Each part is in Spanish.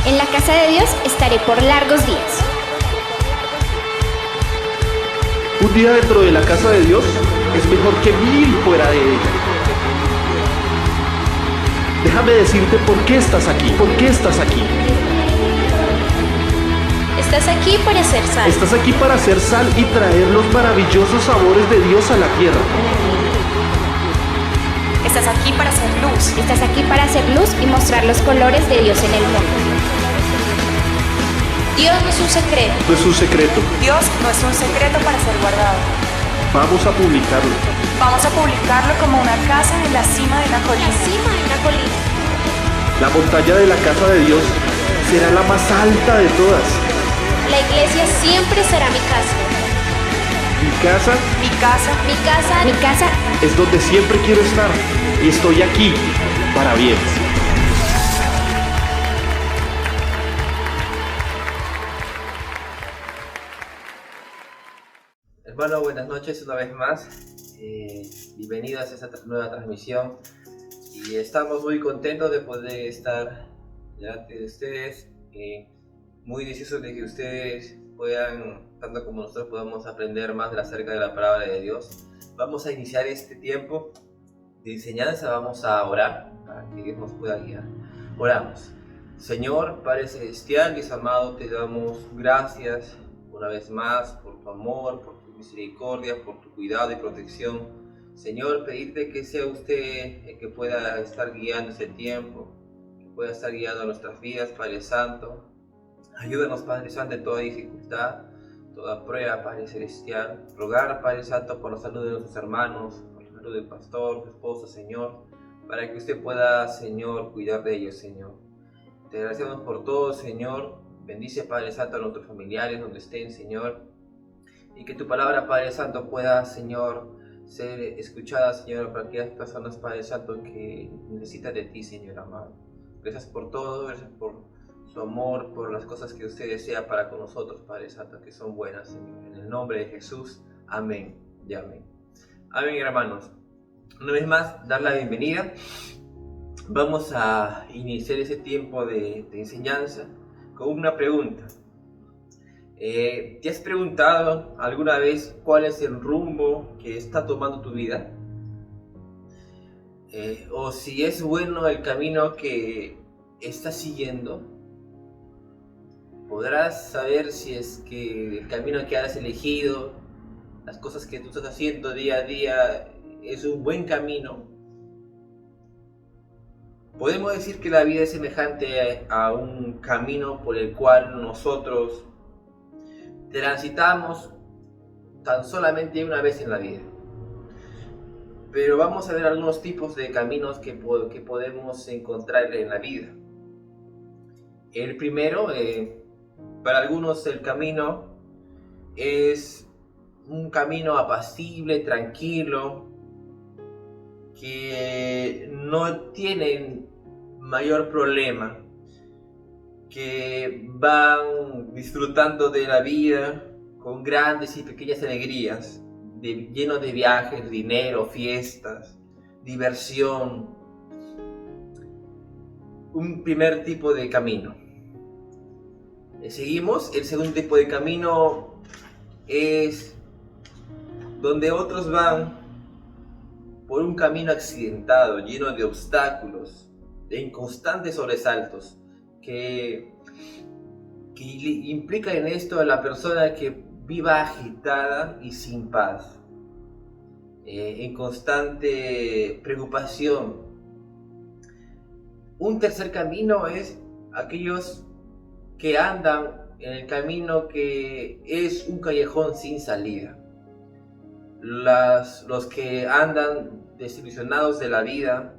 En la casa de Dios estaré por largos días. Un día dentro de la casa de Dios es mejor que 1000 fuera de ella. Déjame decirte por qué estás aquí, por qué estás aquí. Estás aquí para hacer sal. Estás aquí para hacer sal y traer los maravillosos sabores de Dios a la tierra. Estás aquí para hacer luz. Estás aquí para hacer luz y mostrar los colores de Dios en el mundo. Dios no es un secreto. No es un secreto. Dios no es un secreto para ser guardado. Vamos a publicarlo. Vamos a publicarlo como una casa en la cima de una colina. La montaña de la casa de Dios será la más alta de todas. La iglesia siempre será mi casa. Mi casa Mi casa. Mi casa, mi casa. es donde siempre quiero estar y estoy aquí para bien. Hermano, buenas noches una vez más. Bienvenidos a esta nueva transmisión. Y estamos muy contentos de poder estar delante de ustedes. Muy deseosos de que ustedes puedan, tanto como nosotros, podamos aprender más acerca de la palabra de Dios. Vamos a iniciar este tiempo de enseñanza. Vamos a orar para que Dios nos pueda guiar. Oramos. Señor, Padre Celestial, Dios amado, te damos gracias una vez más por tu amor, por tu misericordia, por tu cuidado y protección. Señor, pedirte que sea usted el que pueda estar guiando ese tiempo, que pueda estar guiando nuestras vidas, Padre Santo. Ayúdanos, Padre Santo, en toda dificultad, toda prueba, Padre Celestial. Rogar, Padre Santo, por la salud de nuestros hermanos, por la salud del pastor, su esposa, Señor, para que usted pueda, Señor, cuidar de ellos, Señor. Te agradecemos por todo, Señor. Bendice, Padre Santo, a nuestros familiares donde estén, Señor. Y que tu palabra, Padre Santo, pueda, Señor, ser escuchada, Señor, por aquellas personas, Padre Santo, que necesitan de ti, Señor amado. Gracias por todo, gracias por su amor, por las cosas que usted desea para con nosotros, Padre Santo, que son buenas, Señor. En el nombre de Jesús, amén y amén. Amén, hermanos. Una vez más, dar la bienvenida. Vamos a iniciar ese tiempo de enseñanza con una pregunta. ¿Te has preguntado alguna vez cuál es el rumbo que está tomando tu vida? O si es bueno el camino que estás siguiendo. Podrás saber si es que el camino que has elegido, las cosas que tú estás haciendo día a día, es un buen camino. Podemos decir que la vida es semejante a un camino por el cual nosotros transitamos tan solamente una vez en la vida. Pero vamos a ver algunos tipos de caminos que podemos encontrar en la vida. El primero, para algunos el camino es un camino apacible, tranquilo, que no tienen mayor problema, que van disfrutando de la vida con grandes y pequeñas alegrías, llenos de viajes, dinero, fiestas, diversión. Un primer tipo de camino. Seguimos. El segundo tipo de camino es donde otros van por un camino accidentado, lleno de obstáculos, de inconstantes sobresaltos, que implica en esto a la persona que viva agitada y sin paz, en constante preocupación. Un tercer camino es aquellos que andan en el camino que es un callejón sin salida. Los que andan desilusionados de la vida,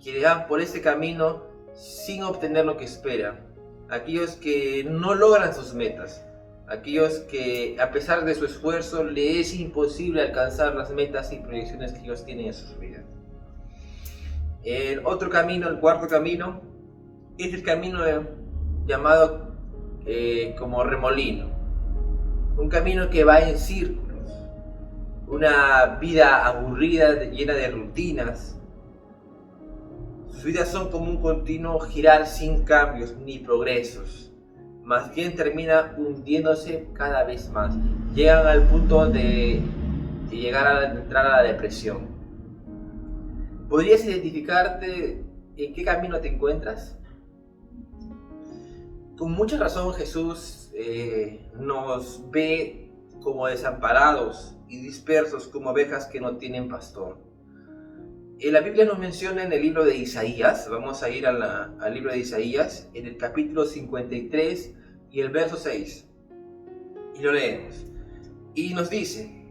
que van por ese camino sin obtener lo que esperan. Aquellos que no logran sus metas. Aquellos que, a pesar de su esfuerzo, les es imposible alcanzar las metas y proyecciones que ellos tienen en sus vidas. El otro camino, el cuarto camino, es el camino llamado como remolino. Un camino que va en círculos. Una vida aburrida, llena de rutinas. Sus vidas son como un continuo girar sin cambios ni progresos. Más bien termina hundiéndose cada vez más. Llegan al punto de llegar a entrar a la depresión. ¿Podrías identificarte en qué camino te encuentras? Con mucha razón Jesús nos ve como desamparados y dispersos como ovejas que no tienen pastor. La Biblia nos menciona en el libro de Isaías, vamos a ir al libro de Isaías, en el capítulo 53 y el verso 6, y lo leemos. Y nos dice: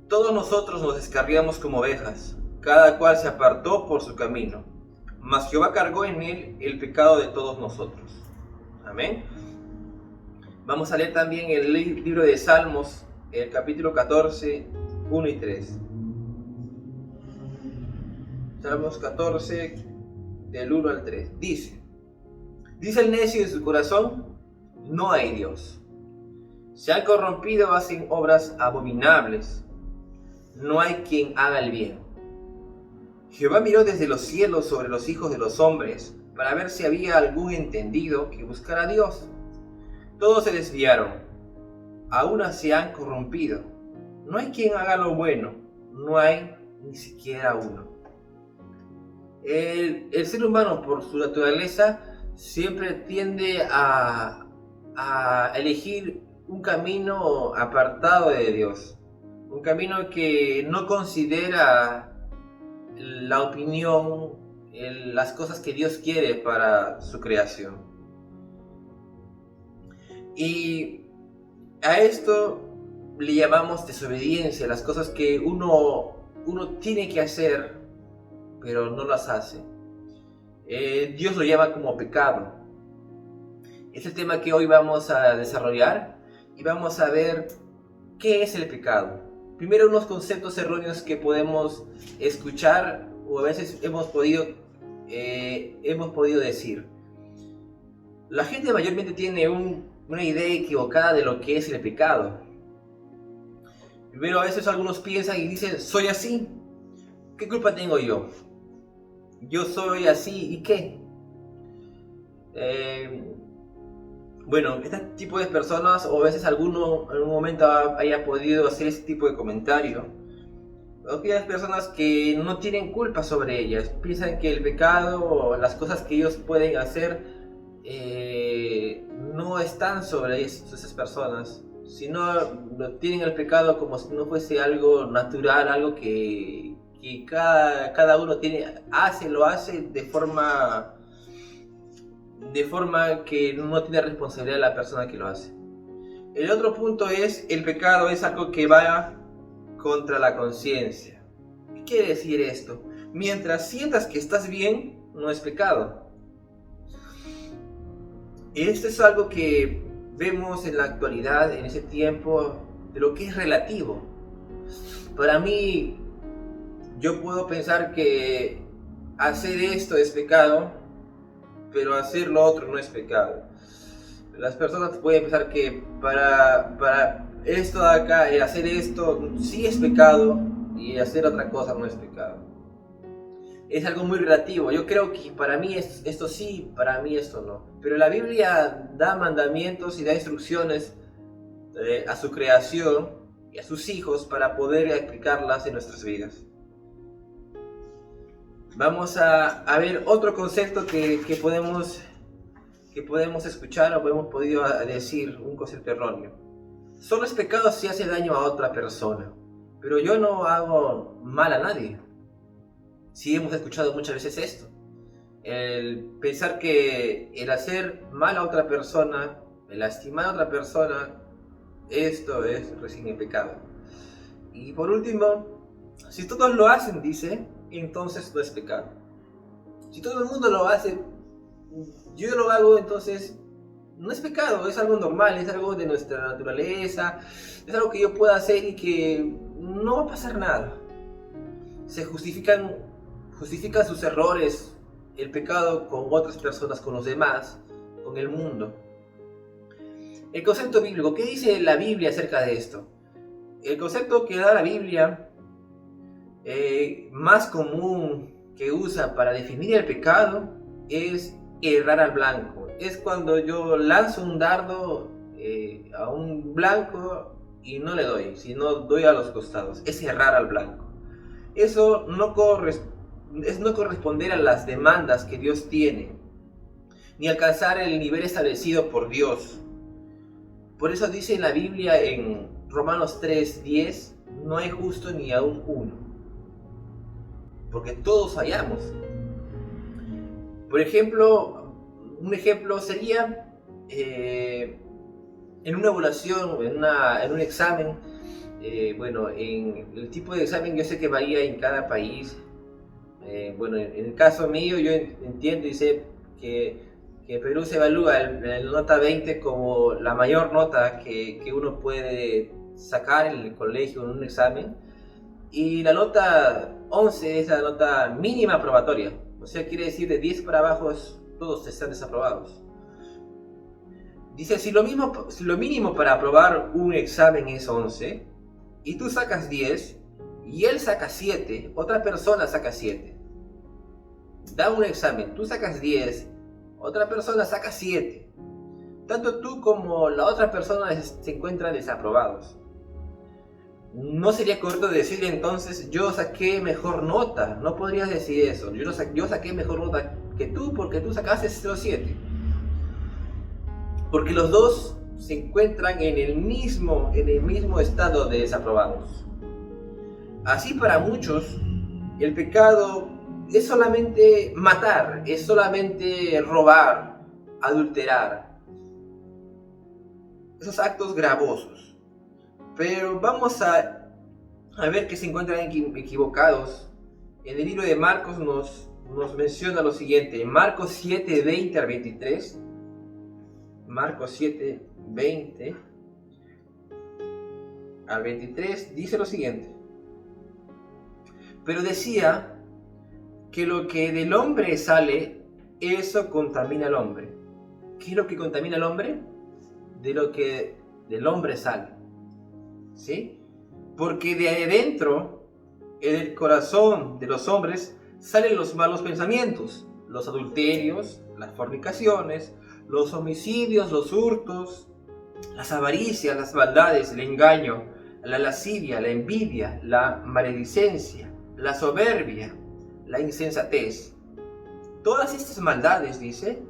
todos nosotros nos descarriamos como ovejas, cada cual se apartó por su camino, mas Jehová cargó en él el pecado de todos nosotros. Amén. Vamos a leer también el libro de Salmos, el capítulo 14, 1 y 3. Salmos 14, del 1 al 3. Dice el necio en su corazón: no hay Dios. Se han corrompido, hacen obras abominables. No hay quien haga el bien. Jehová miró desde los cielos sobre los hijos de los hombres, para ver si había algún entendido que buscara a Dios. Todos se desviaron, a una se han corrompido. No hay quien haga lo bueno, no hay ni siquiera uno. El ser humano, por su naturaleza, siempre tiende a elegir un camino apartado de Dios. Un camino que no considera la opinión, las cosas que Dios quiere para su creación. Y a esto le llamamos desobediencia, las cosas que uno tiene que hacer, pero no las hace. Dios lo llama como pecado. Es el tema que hoy vamos a desarrollar y vamos a ver qué es el pecado. Primero, unos conceptos erróneos que podemos escuchar o a veces hemos podido decir. La gente mayormente tiene una idea equivocada de lo que es el pecado. Primero, a veces algunos piensan y dicen: soy así, ¿qué culpa tengo yo? Yo soy así, ¿y qué? Bueno, este tipo de personas, o a veces alguno en un momento haya podido hacer este tipo de comentario. Aquellas personas que no tienen culpa sobre ellas, piensan que el pecado o las cosas que ellos pueden hacer no están sobre esas personas, sino tienen el pecado como si no fuese algo natural, algo que cada uno lo hace de forma que no tiene responsabilidad la persona que lo hace. El otro punto es: el pecado es algo que va contra la conciencia. ¿Qué quiere decir esto? Mientras sientas que estás bien, no es pecado. Esto es algo que vemos en la actualidad, en ese tiempo, de lo que es relativo. Para mí, yo puedo pensar que hacer esto es pecado, pero hacer lo otro no es pecado. Las personas pueden pensar que para esto de acá, hacer esto sí es pecado y hacer otra cosa no es pecado. Es algo muy relativo. Yo creo que para mí esto sí, para mí esto no. Pero la Biblia da mandamientos y da instrucciones a su creación y a sus hijos para poder aplicarlas en nuestras vidas. Vamos a ver otro concepto que podemos escuchar o hemos podido decir, un concepto erróneo. Solo es pecado si hace daño a otra persona, pero yo no hago mal a nadie. Sí, hemos escuchado muchas veces esto. El pensar que el hacer mal a otra persona, el lastimar a otra persona, esto es recién el pecado. Y por último, si todos lo hacen, dice, entonces no es pecado. Si todo el mundo lo hace, yo lo hago, entonces no es pecado, es algo normal, es algo de nuestra naturaleza, es algo que yo puedo hacer y que no va a pasar nada. Se justifican sus errores, el pecado con otras personas, con los demás, con el mundo. El concepto bíblico, ¿qué dice la Biblia acerca de esto? El concepto que da la Biblia más común que usa para definir el pecado es errar al blanco. Es cuando yo lanzo un dardo a un blanco y no le doy, sino doy a los costados. Es errar al blanco. Eso es no corresponder a las demandas que Dios tiene, ni alcanzar el nivel establecido por Dios. Por eso dice en la Biblia en Romanos 3:10, no hay justo ni aún uno, porque todos fallamos. Por ejemplo, un ejemplo sería en una evaluación, en un examen. En el tipo de examen yo sé que varía en cada país. En el caso mío yo entiendo y sé que en Perú se evalúa la nota 20 como la mayor nota que uno puede sacar en el colegio en un examen, y la nota 11 es la nota mínima aprobatoria, o sea, quiere decir de 10 para abajo todos están desaprobados. Dice, si lo mínimo para aprobar un examen es 11 y tú sacas 10 y él saca 7, otra persona saca 7, da un examen, tú sacas 10, otra persona saca 7. Tanto tú como la otra persona se encuentran desaprobados. No sería correcto decir entonces, yo saqué mejor nota. No podrías decir eso. Yo saqué mejor nota que tú porque tú sacaste 0,7. Porque los dos se encuentran en el mismo estado de desaprobados. Así para muchos, el pecado es solamente matar, es solamente robar, adulterar. Esos actos gravosos. Pero vamos a ver que se encuentran equivocados. En el libro de Marcos nos menciona lo siguiente. En Marcos 7:20 al 23. Marcos 7:20 al 23 dice lo siguiente. Pero decía que lo que del hombre sale, eso contamina al hombre. ¿Qué es lo que contamina al hombre? De lo que del hombre sale. ¿Sí? Porque de adentro, en el corazón de los hombres, salen los malos pensamientos, los adulterios, las fornicaciones, los homicidios, los hurtos, las avaricias, las maldades, el engaño, la lascivia, la envidia, la maledicencia, la soberbia, la insensatez. Todas estas maldades, dice,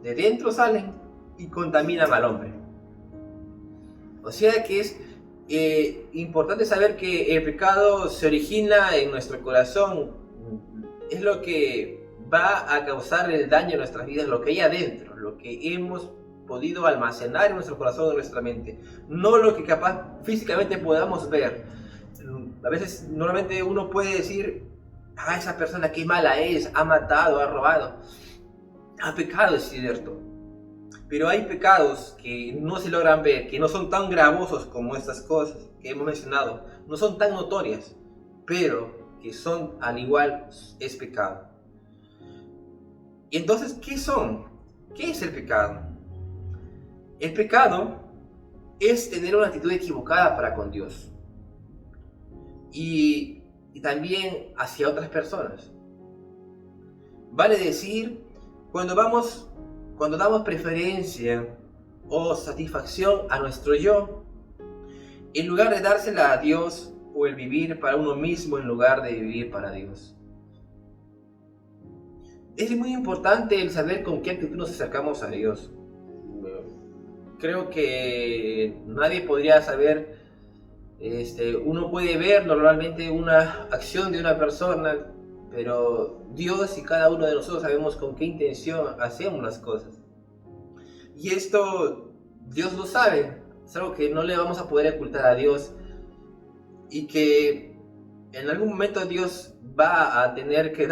de dentro salen y contaminan al hombre. O sea que es importante saber que el pecado se origina en nuestro corazón. Es lo que va a causar el daño en nuestras vidas, lo que hay adentro, lo que hemos podido almacenar en nuestro corazón, en nuestra mente, no lo que capaz físicamente podamos ver. A veces, normalmente uno puede decir, esa persona qué mala es, ha matado, ha robado, ha pecado, es cierto. Pero hay pecados que no se logran ver, que no son tan gravosos como estas cosas que hemos mencionado, no son tan notorias, pero que son al igual es pecado. Y entonces, ¿qué son? ¿Qué es el pecado? El pecado es tener una actitud equivocada para con Dios y también hacia otras personas. Vale decir, cuando damos preferencia o satisfacción a nuestro yo, en lugar de dársela a Dios, o el vivir para uno mismo en lugar de vivir para Dios. Es muy importante el saber con qué actitud nos acercamos a Dios. Creo que nadie podría saber, uno puede ver normalmente una acción de una persona, pero Dios y cada uno de nosotros sabemos con qué intención hacemos las cosas. Y esto Dios lo sabe, es algo que no le vamos a poder ocultar a Dios, y que en algún momento Dios va a tener que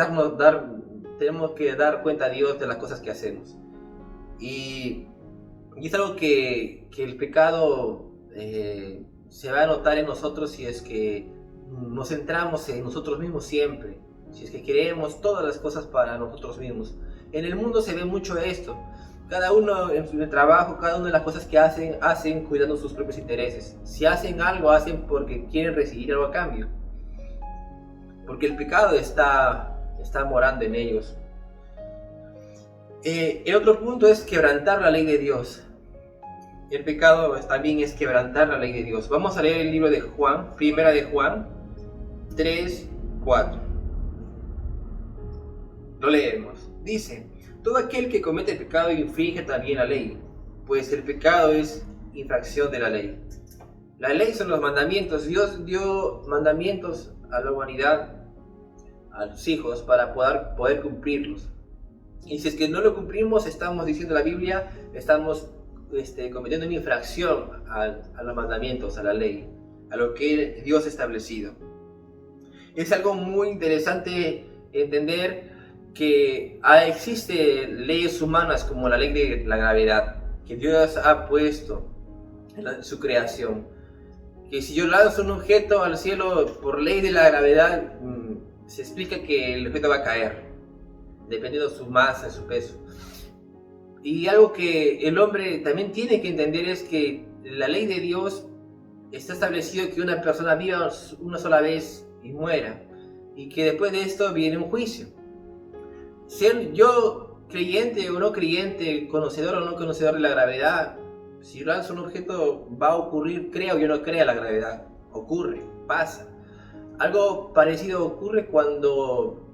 tenemos que dar cuenta a Dios de las cosas que hacemos. Y es algo que el pecado se va a notar en nosotros si es que nos centramos en nosotros mismos siempre, si es que queremos todas las cosas para nosotros mismos. En el mundo se ve mucho esto. Cada uno en su trabajo, cada una de las cosas que hacen cuidando sus propios intereses. Si hacen algo, hacen porque quieren recibir algo a cambio. Porque el pecado está está morando en ellos. El otro punto es quebrantar la ley de Dios. El pecado también es quebrantar la ley de Dios. Vamos a leer el libro de Juan, primera de Juan 3, 4. Lo leemos. Dice: todo aquel que comete el pecado infringe también la ley, pues el pecado es infracción de la ley. La ley son los mandamientos. Dios dio mandamientos a la humanidad, a los hijos, para poder cumplirlos. Y si es que no lo cumplimos, estamos diciendo la Biblia, estamos cometiendo una infracción a los mandamientos, a la ley, a lo que Dios ha establecido. Es algo muy interesante entender que existen leyes humanas como la ley de la gravedad, que Dios ha puesto en su creación. Que si yo lanzo un objeto al cielo por ley de la gravedad, se explica que el objeto va a caer, dependiendo de su masa, de su peso. Y algo que el hombre también tiene que entender es que la ley de Dios está establecido que una persona viva una sola vez y muera, y que después de esto viene un juicio. Ser yo creyente o no creyente, conocedor o no conocedor de la gravedad, si lanzo un objeto va a ocurrir, crea o yo no crea la gravedad, ocurre, pasa. Algo parecido ocurre cuando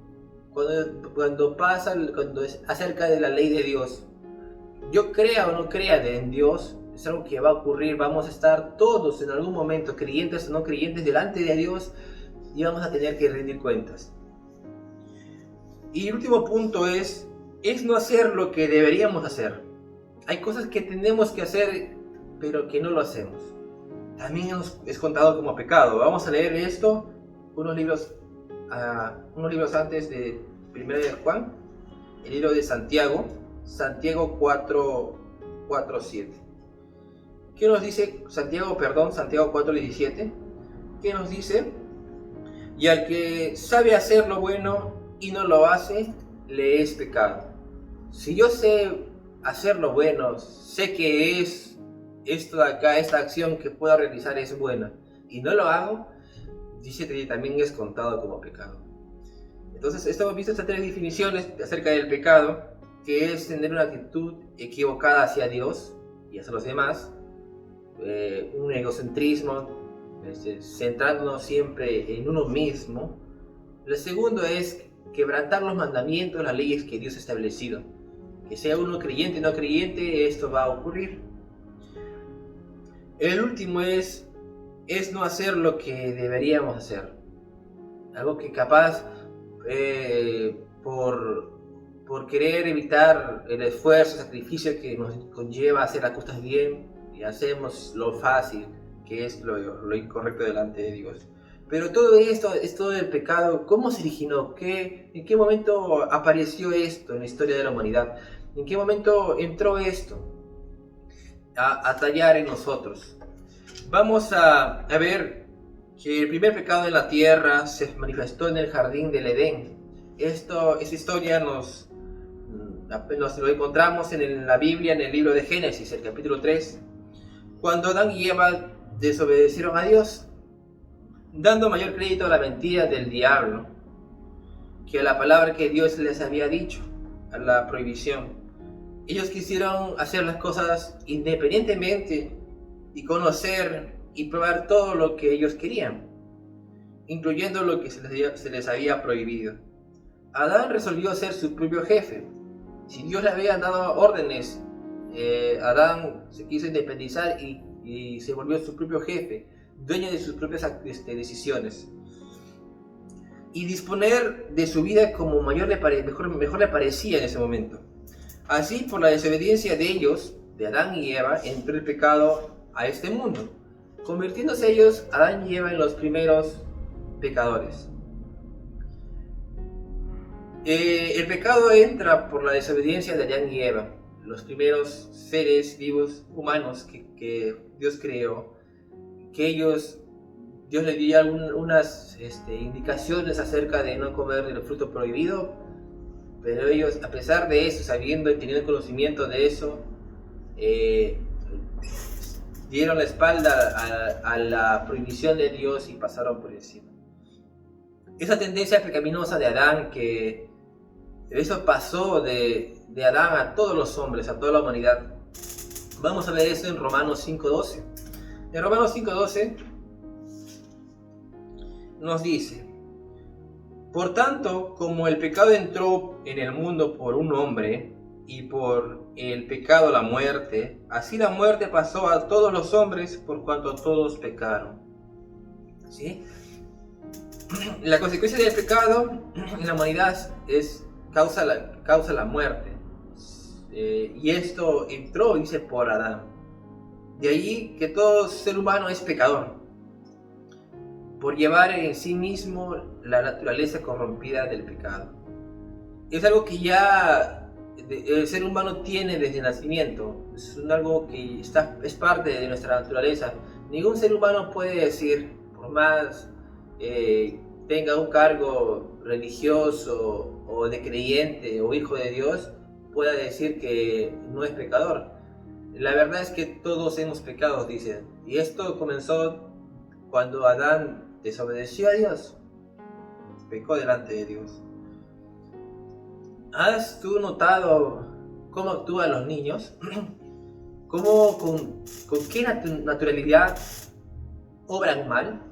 es acerca de la ley de Dios. Yo crea o no crea en Dios, es algo que va a ocurrir. Vamos a estar todos en algún momento, creyentes o no creyentes, delante de Dios, y vamos a tener que rendir cuentas. Y el último punto es no hacer lo que deberíamos hacer. Hay cosas que tenemos que hacer, pero que no lo hacemos. También es contado como pecado. Vamos a leer esto, unos libros antes de 1 de Juan, el libro de Santiago 4:7. ¿Qué nos dice Santiago 4:17? ¿Qué nos dice? Y al que sabe hacer lo bueno y no lo hace, le es pecado. Si yo sé hacer lo bueno, sé que es esto de acá, esta acción que puedo realizar es buena, y no lo hago, dice que también es contado como pecado. Entonces, hemos visto estas tres definiciones acerca del pecado, que es tener una actitud equivocada hacia Dios y hacia los demás, un egocentrismo, centrándonos siempre en uno mismo. Lo segundo es quebrantar los mandamientos, las leyes que Dios ha establecido. Que sea uno creyente o no creyente, esto va a ocurrir. El último es no hacer lo que deberíamos hacer. Algo que capaz por querer evitar el esfuerzo, el sacrificio que nos conlleva hacer las cosas bien, y hacemos lo fácil, que es lo incorrecto delante de Dios. Pero todo esto, el pecado, ¿cómo se originó? ¿En qué momento apareció esto en la historia de la humanidad? ¿En qué momento entró esto a tallar en nosotros? Vamos a ver que el primer pecado en la tierra se manifestó en el jardín del Edén. Esa historia nos lo encontramos en la Biblia, en el libro de Génesis, el capítulo 3, cuando Adán y Eva desobedecieron a Dios, dando mayor crédito a la mentira del diablo que a la palabra que Dios les había dicho, a la prohibición. Ellos quisieron hacer las cosas independientemente y conocer y probar todo lo que ellos querían, incluyendo lo que se les había prohibido. Adán resolvió ser su propio jefe. Si Dios le había dado órdenes, Adán se quiso independizar y se volvió su propio jefe, dueño de sus propias decisiones, y disponer de su vida como mejor le parecía en ese momento. Así, por la desobediencia de ellos, de Adán y Eva, entró el pecado a este mundo, convirtiéndose ellos, Adán y Eva, en los primeros pecadores. El pecado entra por la desobediencia de Adán y Eva, los primeros seres vivos humanos que Dios creó, que Dios les dio algunas indicaciones acerca de no comer del fruto prohibido, pero ellos, a pesar de eso, sabiendo y teniendo conocimiento de eso, dieron la espalda a la prohibición de Dios y pasaron por encima. esa tendencia pecaminosa de Adán, que eso pasó de Adán a todos los hombres, a toda la humanidad. Vamos a ver eso en Romanos 5:12. En Romanos 5:12 nos dice: por tanto, como el pecado entró en el mundo por un hombre, y por el pecado la muerte, así la muerte pasó a todos los hombres por cuanto todos pecaron. ¿Sí? La consecuencia del pecado en la humanidad causa la muerte. Y esto entró, dice, por Adán. De ahí que todo ser humano es pecador, por llevar en sí mismo la naturaleza corrompida del pecado. Es algo que ya el ser humano tiene desde el nacimiento. Es algo que es parte de nuestra naturaleza. Ningún ser humano puede decir, por más tenga un cargo religioso o de creyente o hijo de Dios, pueda decir que no es pecador. La verdad es que todos hemos pecado, dice. Y esto comenzó cuando Adán desobedeció a Dios, pecó delante de Dios. ¿Has tú notado cómo actúan los niños? ¿Cómo, con qué naturalidad obran mal?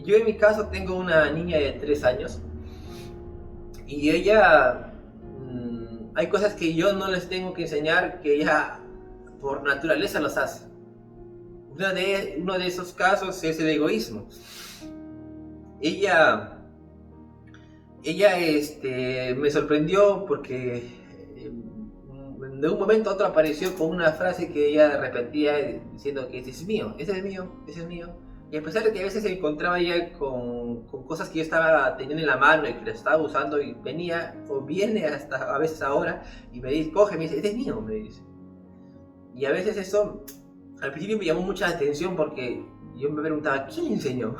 Yo en mi caso tengo una niña de 3 años y ella, hay cosas que yo no les tengo que enseñar, que ella por naturaleza los hace. Uno de esos casos es el egoísmo. Ella me sorprendió porque de un momento a otro apareció con una frase que ella repetía diciendo que este es mío, ese es mío, ese es mío. Y a pesar de que a veces se encontraba ella con cosas que yo estaba teniendo en la mano y que la estaba usando, y viene hasta a veces ahora y me dice, coge, me dice, este es mío, me dice. Y a veces eso al principio me llamó mucha atención porque yo me preguntaba, ¿quién le enseñó?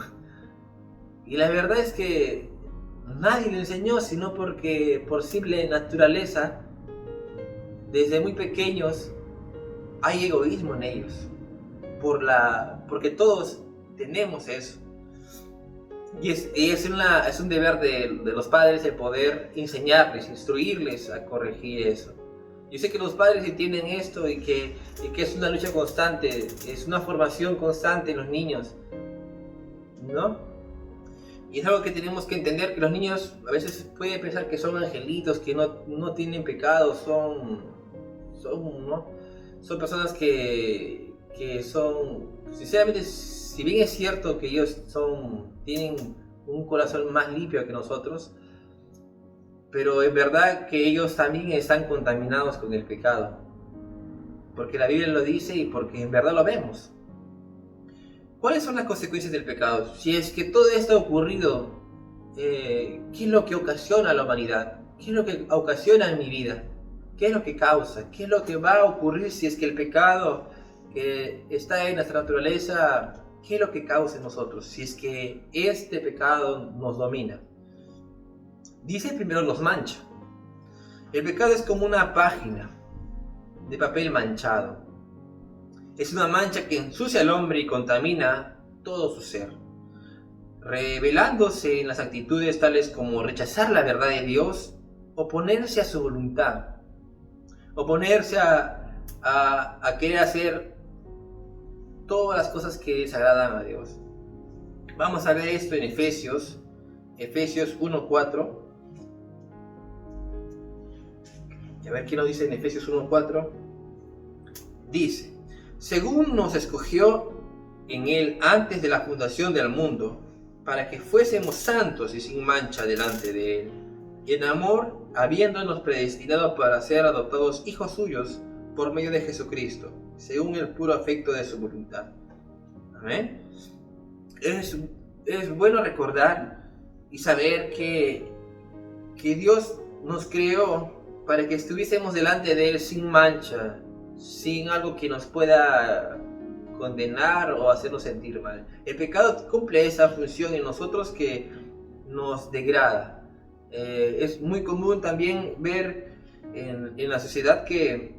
Y la verdad es que nadie le enseñó, sino porque por simple naturaleza, desde muy pequeños, hay egoísmo en ellos. Porque todos tenemos eso. Y es un deber de los padres el poder enseñarles, instruirles a corregir eso. Yo sé que los padres entienden esto y que es una lucha constante, es una formación constante en los niños, ¿no? Y es algo que tenemos que entender, que los niños a veces pueden pensar que son angelitos, que no tienen pecado, son personas que son, sinceramente, si bien es cierto que ellos tienen un corazón más limpio que nosotros, pero es verdad que ellos también están contaminados con el pecado, porque la Biblia lo dice y porque en verdad lo vemos. ¿Cuáles son las consecuencias del pecado? Si es que todo esto ha ocurrido, ¿qué es lo que ocasiona a la humanidad? ¿Qué es lo que ocasiona en mi vida? ¿Qué es lo que causa? ¿Qué es lo que va a ocurrir si es que el pecado que está en nuestra naturaleza, qué es lo que causa en nosotros? Si es que este pecado nos domina. Dice primero, nos mancha. El pecado es como una página de papel manchado. Es una mancha que ensucia al hombre y contamina todo su ser, revelándose en las actitudes tales como rechazar la verdad de Dios, oponerse a su voluntad, oponerse a querer hacer todas las cosas que desagradan a Dios. Vamos a ver esto en Efesios 1:4. A ver qué nos dice en Efesios 1:4. Dice: según nos escogió en Él antes de la fundación del mundo, para que fuésemos santos y sin mancha delante de Él, en amor, habiéndonos predestinado para ser adoptados hijos suyos por medio de Jesucristo, según el puro afecto de su voluntad. Amén. Es bueno recordar y saber que Dios nos creó para que estuviésemos delante de Él sin mancha, sin algo que nos pueda condenar o hacernos sentir mal. El pecado cumple esa función en nosotros que nos degrada. Es muy común también ver en la sociedad que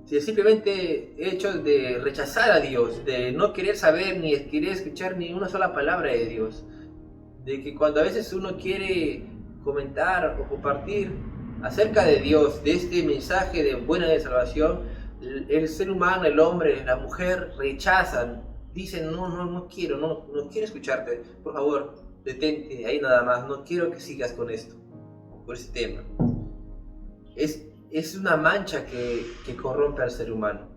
simplemente el hecho de rechazar a Dios, de no querer saber ni querer escuchar ni una sola palabra de Dios, de que cuando a veces uno quiere comentar o compartir acerca de Dios, de este mensaje de buena de salvación, el ser humano, el hombre, la mujer rechazan, dicen no quiero escucharte, por favor, detente ahí nada más, no quiero que sigas con esto, con este tema. Es una mancha que corrompe al ser humano.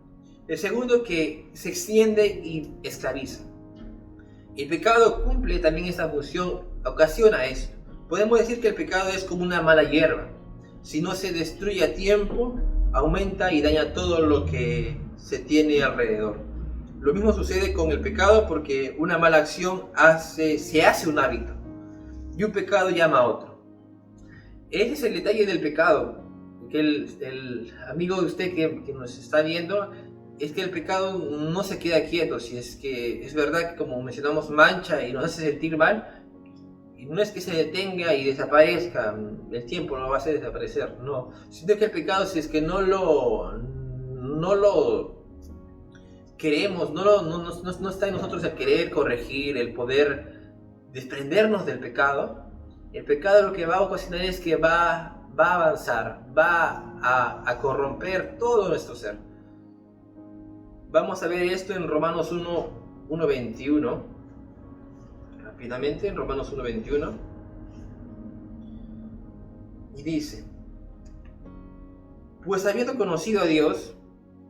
El segundo, que se extiende y esclaviza. El pecado cumple también esta función, ocasiona eso. Podemos decir que el pecado es como una mala hierba. Si no se destruye a tiempo, aumenta y daña todo lo que se tiene alrededor. Lo mismo sucede con el pecado, porque una mala acción se hace un hábito y un pecado llama a otro. Ese es el detalle del pecado, que el amigo de usted que nos está viendo, es que el pecado no se queda quieto. Si es que es verdad que, como mencionamos, mancha y nos hace sentir mal, y no es que se detenga y desaparezca, el tiempo lo va a hacer desaparecer, no. Sino que el pecado, si es que no lo queremos, no está en nosotros el querer corregir, el poder desprendernos del pecado, el pecado lo que va a ocasionar es que va a avanzar, va a corromper todo nuestro ser. Vamos a ver esto en Romanos 1:21. Rápidamente, en Romanos 1:21. Y dice: pues habiendo conocido a Dios,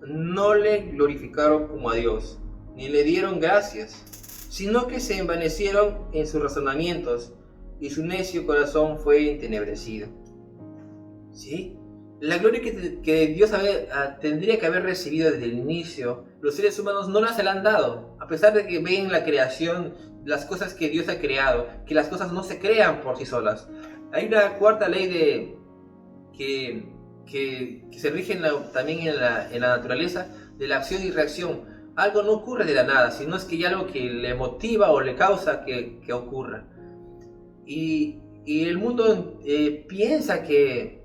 no le glorificaron como a Dios, ni le dieron gracias, sino que se envanecieron en sus razonamientos, y su necio corazón fue entenebrecido. ¿Sí? La gloria que Dios tendría que haber recibido desde el inicio, los seres humanos no la se la han dado, a pesar de que ven la creación, las cosas que Dios ha creado, que las cosas no se crean por sí solas. Hay una cuarta ley que se rige también en la naturaleza, de la acción y reacción. Algo no ocurre de la nada, sino es que hay algo que le motiva o le causa que ocurra. Y el mundo piensa que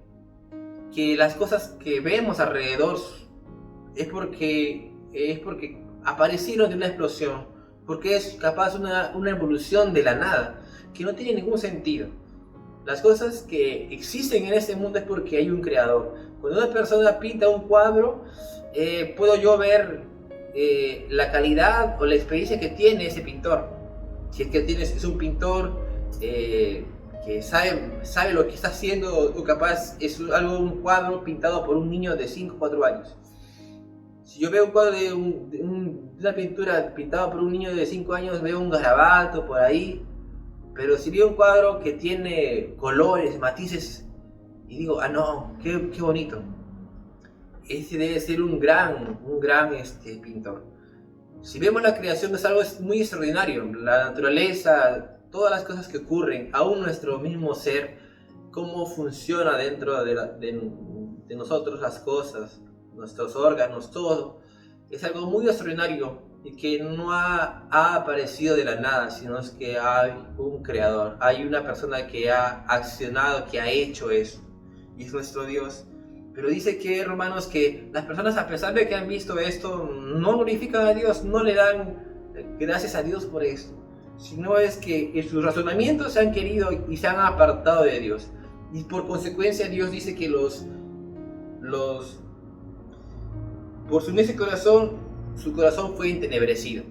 las cosas que vemos alrededor es porque aparecieron de una explosión, porque es capaz una evolución de la nada, que no tiene ningún sentido. Las cosas que existen en este mundo es porque hay un creador. Cuando una persona pinta un cuadro, puedo yo ver la calidad o la experiencia que tiene ese pintor. Si es que es un pintor que sabe lo que está haciendo, o capaz es un cuadro pintado por un niño de 5 o 4 años. Si yo veo un cuadro de una pintura pintada por un niño de 5 años, veo un garabato por ahí. Pero si veo un cuadro que tiene colores, matices, y digo, no, qué bonito. Ese debe ser un gran pintor. Si vemos la creación, es algo muy extraordinario. La naturaleza, todas las cosas que ocurren, aún nuestro mismo ser, cómo funciona dentro de nosotros las cosas, nuestros órganos, todo, es algo muy extraordinario y que no ha aparecido de la nada, sino es que hay un creador, hay una persona que ha accionado, que ha hecho eso, y es nuestro Dios. Pero dice que, Romanos, que las personas, a pesar de que han visto esto, no glorifican a Dios, no le dan gracias a Dios por esto, sino es que en sus razonamientos se han querido y se han apartado de Dios, y por consecuencia Dios dice que por su necio corazón, su corazón fue entenebrecido.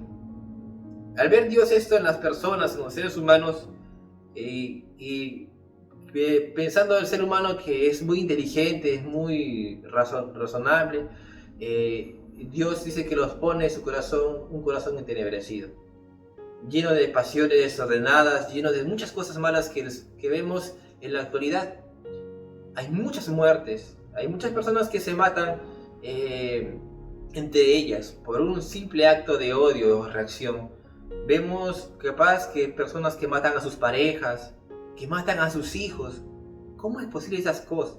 Al ver Dios esto en las personas, en los seres humanos, y pensando el ser humano que es muy inteligente, es muy razonable, Dios dice que los pone en su corazón un corazón entenebrecido, lleno de pasiones desordenadas, lleno de muchas cosas malas que vemos en la actualidad. Hay muchas muertes, hay muchas personas que se matan entre ellas por un simple acto de odio o reacción. Vemos capaz que personas que matan a sus parejas, que matan a sus hijos. ¿Cómo es posible esas cosas?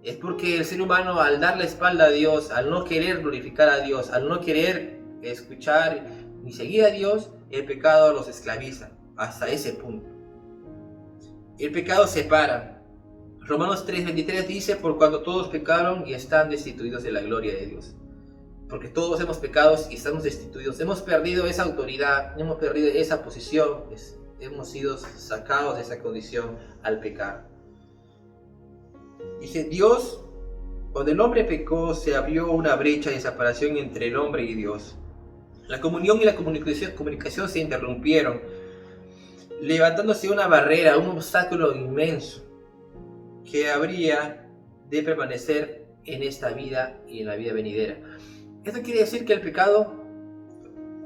Es porque el ser humano, al dar la espalda a Dios, al no querer glorificar a Dios, al no querer escuchar ni seguir a Dios, el pecado los esclaviza hasta ese punto. El pecado separa. Romanos 3:23 dice: por cuanto todos pecaron y están destituidos de la gloria de Dios. Porque todos hemos pecado y estamos destituidos. Hemos perdido esa autoridad, hemos perdido esa posición. hemos sido sacados de esa condición al pecar. Dice Dios, cuando el hombre pecó, se abrió una brecha de separación entre el hombre y Dios. La comunión y la comunicación se interrumpieron, levantándose una barrera, un obstáculo inmenso que habría de permanecer en esta vida y en la vida venidera. Esto quiere decir que el pecado,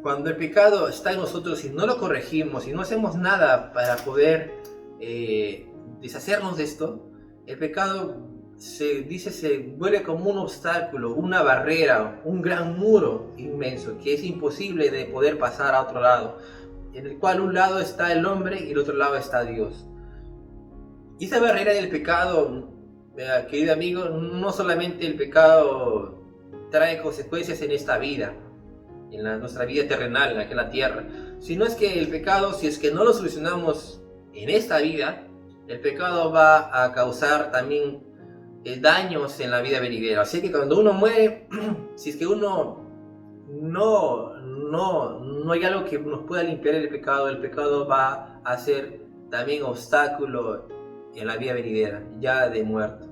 cuando el pecado está en nosotros y no lo corregimos y no hacemos nada para poder deshacernos de esto, el pecado se vuelve como un obstáculo, una barrera, un gran muro inmenso que es imposible de poder pasar a otro lado, en el cual un lado está el hombre y el otro lado está Dios. Y esa barrera del pecado, querido amigo, no solamente el pecado trae consecuencias en esta vida, en nuestra vida terrenal, aquí en la tierra, sino es que el pecado, si es que no lo solucionamos en esta vida, el pecado va a causar también daños en la vida venidera. Así que cuando uno muere, si es que uno no hay algo que nos pueda limpiar el pecado va a ser también obstáculo en la vida venidera, ya de muerto,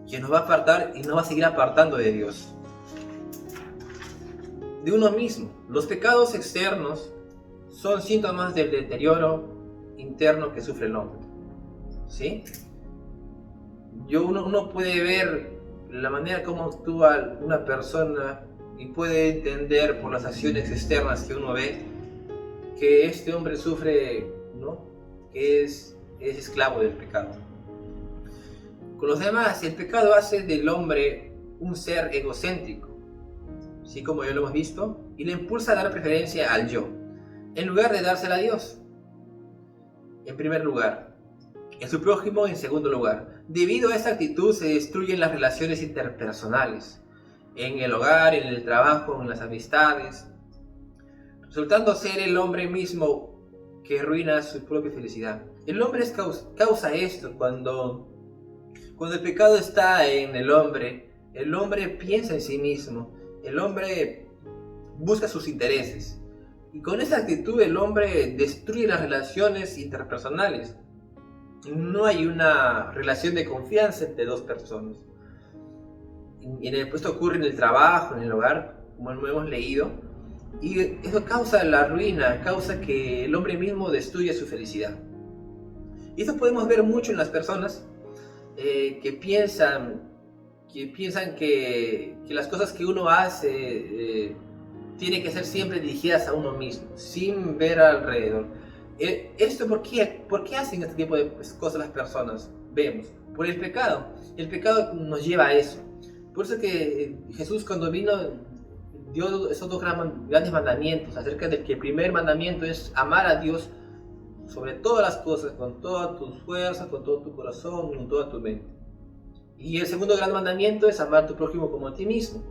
que nos va a apartar y nos va a seguir apartando de Dios, de uno mismo. Los pecados externos son síntomas del deterioro interno que sufre el hombre, ¿sí? Uno puede ver la manera como actúa una persona y puede entender por las acciones externas que uno ve que este hombre sufre, ¿no?, que es esclavo del pecado. Con los demás, el pecado hace del hombre un ser egocéntrico, así como ya lo hemos visto, y le impulsa a dar preferencia al yo, en lugar de dársela a Dios en primer lugar, y a su prójimo en segundo lugar. Debido a esta actitud se destruyen las relaciones interpersonales, en el hogar, en el trabajo, en las amistades, resultando ser el hombre mismo que arruina su propia felicidad. El hombre causa esto cuando el pecado está en el hombre piensa en sí mismo, el hombre busca sus intereses, y con esa actitud el hombre destruye las relaciones interpersonales. No hay una relación de confianza entre dos personas. Esto ocurre en el trabajo, en el hogar, como lo hemos leído, y eso causa la ruina, causa que el hombre mismo destruya su felicidad. Y eso podemos ver mucho en las personas que piensan que las cosas que uno hace tienen que ser siempre dirigidas a uno mismo, sin ver alrededor. ¿Esto por qué hacen este tipo de cosas las personas? Vemos, por el pecado. El pecado nos lleva a eso. Por eso que Jesús, cuando vino, dio esos dos grandes mandamientos, acerca de que el primer mandamiento es amar a Dios sobre todas las cosas, con todas tus fuerzas, con todo tu corazón, con toda tu mente. Y el segundo gran mandamiento es amar a tu prójimo como a ti mismo.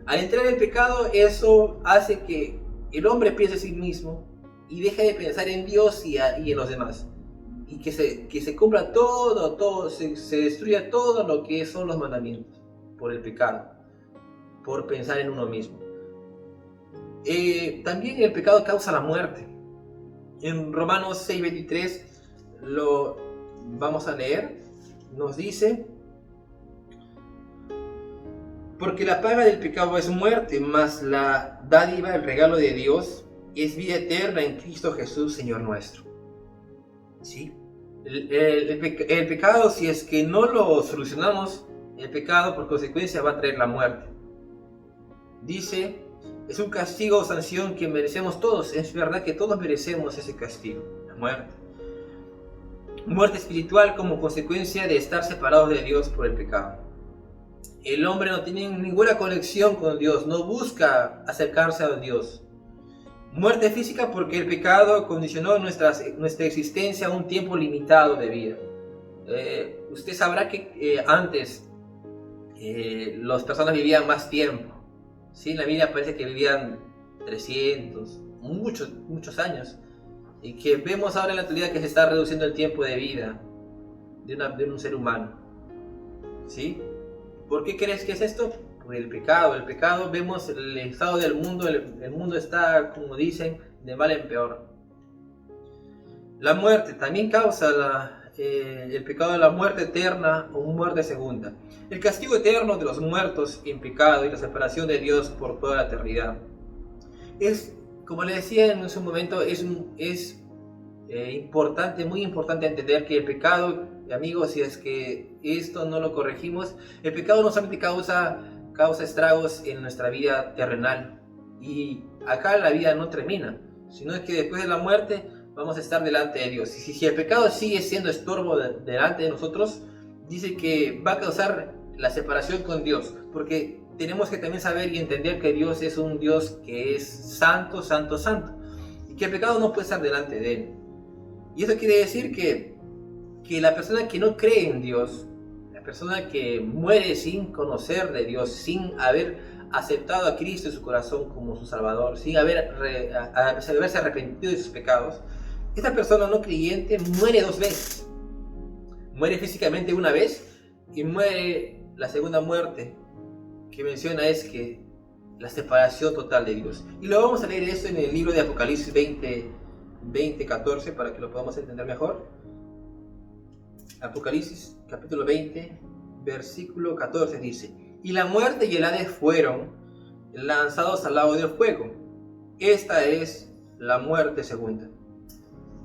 Al entrar en el pecado, eso hace que el hombre piense en sí mismo y deje de pensar en Dios y en los demás. Y que se cumpla todo, se destruya todo lo que son los mandamientos por el pecado, por pensar en uno mismo. También el pecado causa la muerte. En Romanos 6:23 lo vamos a leer. Nos dice: porque la paga del pecado es muerte, mas la dádiva, el regalo de Dios, es vida eterna en Cristo Jesús, Señor nuestro. ¿Sí? El pecado, si es que no lo solucionamos, el pecado por consecuencia va a traer la muerte. Dice, es un castigo o sanción que merecemos todos. Es verdad que todos merecemos ese castigo, la muerte. Muerte espiritual como consecuencia de estar separados de Dios por el pecado. El hombre no tiene ninguna conexión con Dios, no busca acercarse a Dios. Muerte física porque el pecado condicionó nuestra existencia a un tiempo limitado de vida. Usted sabrá que antes las personas vivían más tiempo. ¿Sí? En la Biblia parece que vivían 300, muchos años. Y que vemos ahora en la actualidad que se está reduciendo el tiempo de vida de un ser humano. ¿Sí? ¿Por qué crees que es esto? Por el pecado. El pecado, vemos el estado del mundo, el mundo está, como dicen, de mal en peor. La muerte también causa el pecado de la muerte eterna o muerte segunda. El castigo eterno de los muertos en pecado y la separación de Dios por toda la eternidad. Como le decía en su momento, es importante, muy importante entender que el pecado, amigos, si es que esto no lo corregimos, el pecado no solamente causa estragos en nuestra vida terrenal, y acá la vida no termina, sino que después de la muerte vamos a estar delante de Dios. Y si el pecado sigue siendo estorbo delante de nosotros, dice que va a causar la separación con Dios, porque tenemos que también saber y entender que Dios es un Dios que es santo, santo, santo, y que el pecado no puede estar delante de Él. Y eso quiere decir que la persona que no cree en Dios, la persona que muere sin conocer de Dios, sin haber aceptado a Cristo en su corazón como su Salvador, sin haberse arrepentido de sus pecados, esta persona no creyente muere dos veces. Muere físicamente una vez y muere la segunda muerte que menciona es que la separación total de Dios. Y lo vamos a leer esto en el libro de Apocalipsis 20:14 para que lo podamos entender mejor. Apocalipsis capítulo 20 versículo 14 dice: y la muerte y el Hades fueron lanzados al lago del fuego. Esta es la muerte segunda.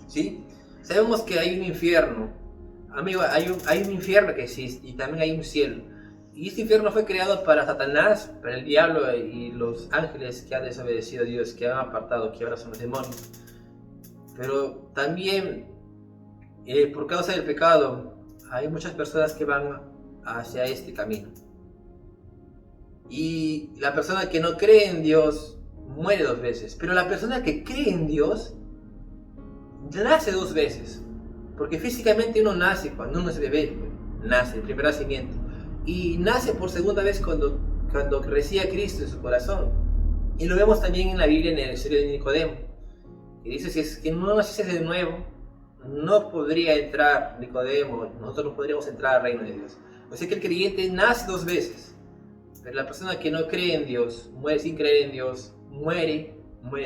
¿Sí? Sabemos que hay un infierno, amigo, hay un infierno que existe, y también hay un cielo. Y este infierno fue creado para Satanás, para el diablo y los ángeles que han desobedecido a Dios, que han apartado, que ahora son los demonios. Pero también, por causa del pecado, hay muchas personas que van hacia este camino. Y la persona que no cree en Dios muere dos veces. Pero la persona que cree en Dios nace dos veces. Porque físicamente uno nace, cuando uno es bebé, nace, el primer nacimiento. Y nace por segunda vez cuando recibe a Cristo en su corazón. Y lo vemos también en la Biblia, en el estudio de Nicodemo, que dice: si es que no naciese de nuevo, no podría entrar Nicodemo, nosotros no podríamos entrar al reino de Dios. O sea que el creyente nace dos veces, pero la persona que no cree en Dios, muere sin creer en Dios, muere